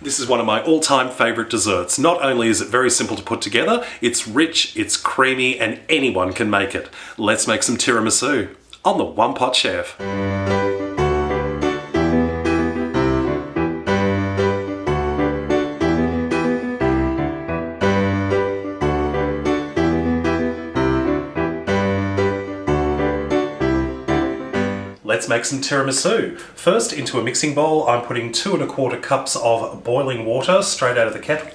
This is one of my all-time favourite desserts. Not only is it very simple to put together, it's rich, it's creamy, and anyone can make it. Let's make some tiramisu on the One Pot Chef. Let's make some tiramisu. First, into a mixing bowl, I'm putting 2 1/4 cups of boiling water straight out of the kettle.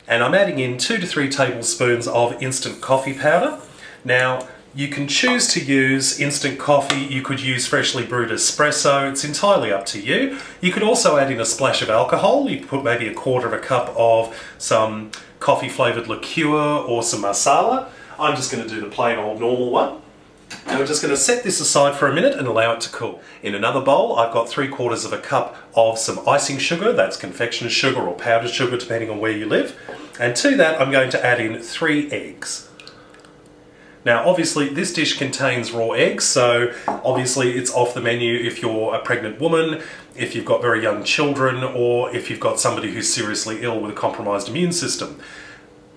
And I'm adding in 2 to 3 tablespoons of instant coffee powder. Now, you can choose to use instant coffee, you could use freshly brewed espresso, it's entirely up to you. You could also add in a splash of alcohol. You could put maybe 1/4 cup of some coffee flavoured liqueur or some masala. I'm just going to do the plain old normal one. And we're just going to set this aside for a minute and allow it to cool. In another bowl, I've got 3/4 cup of some icing sugar, that's confectioner's sugar or powdered sugar depending on where you live. And to that I'm going to add in 3 eggs. Now obviously this dish contains raw eggs, so obviously it's off the menu if you're a pregnant woman, if you've got very young children, or if you've got somebody who's seriously ill with a compromised immune system.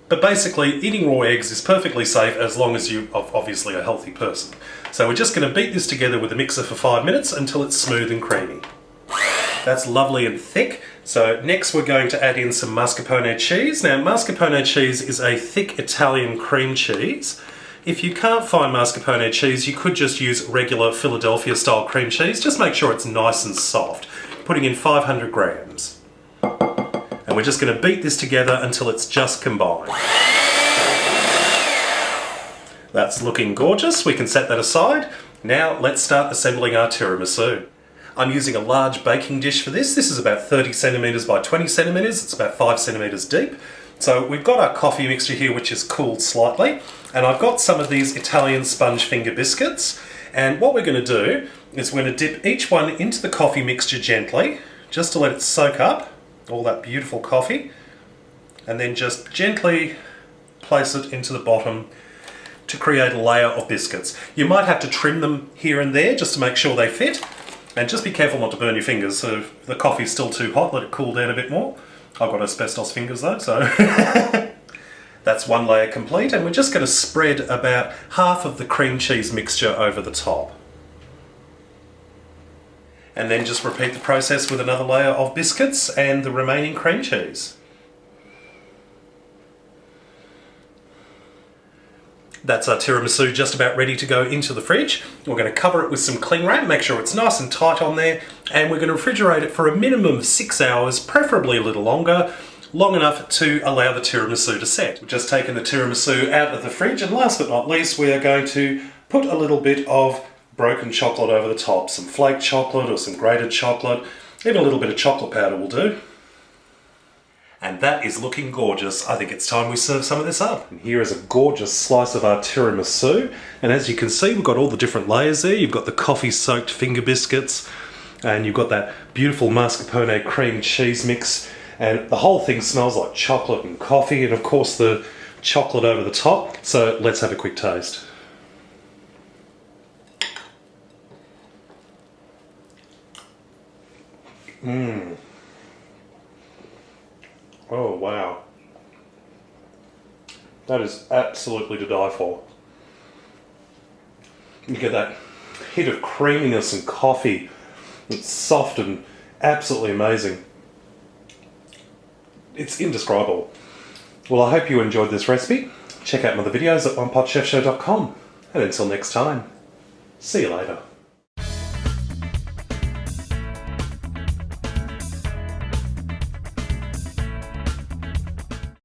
But basically, eating raw eggs is perfectly safe as long as you're obviously a healthy person. So we're just going to beat this together with a mixer for 5 minutes until it's smooth and creamy. That's lovely and thick. So next we're going to add in some mascarpone cheese. Now mascarpone cheese is a thick Italian cream cheese. If you can't find mascarpone cheese, you could just use regular Philadelphia style cream cheese. Just make sure it's nice and soft. Putting in 500 grams. And we're just going to beat this together until it's just combined. That's looking gorgeous. We can set that aside. Now let's start assembling our tiramisu. I'm using a large baking dish for this. This is about 30 centimetres by 20 centimetres. It's about 5 centimetres deep. So we've got our coffee mixture here, which is cooled slightly. And I've got some of these Italian sponge finger biscuits. And what we're going to do is we're going to dip each one into the coffee mixture gently, just to let it soak up all that beautiful coffee, and then just gently place it into the bottom to create a layer of biscuits. You might have to trim them here and there just to make sure they fit, and just be careful not to burn your fingers. So if the coffee's still too hot, let it cool down a bit more. I've got asbestos fingers though, so that's one layer complete, and we're just going to spread about half of the cream cheese mixture over the top. And then just repeat the process with another layer of biscuits and the remaining cream cheese. That's our tiramisu just about ready to go into the fridge. We're going to cover it with some cling wrap, make sure it's nice and tight on there, and we're going to refrigerate it for a minimum of 6 hours, preferably a little longer, long enough to allow the tiramisu to set. We've just taken the tiramisu out of the fridge, and last but not least, we are going to put a little bit of broken chocolate over the top. Some flaked chocolate or some grated chocolate, even a little bit of chocolate powder will do. And that is looking gorgeous. I think it's time we serve some of this up. And here is a gorgeous slice of our tiramisu. And as you can see, we've got all the different layers there. You've got the coffee-soaked finger biscuits, and you've got that beautiful mascarpone cream cheese mix. And the whole thing smells like chocolate and coffee, and of course the chocolate over the top. So let's have a quick taste. Oh wow, that is absolutely to die for. You get that hit of creaminess and coffee. It's soft and absolutely amazing. It's indescribable. Well, I hope you enjoyed this recipe. Check out my other videos at OnePotChefShow.com. And until next time, see you later.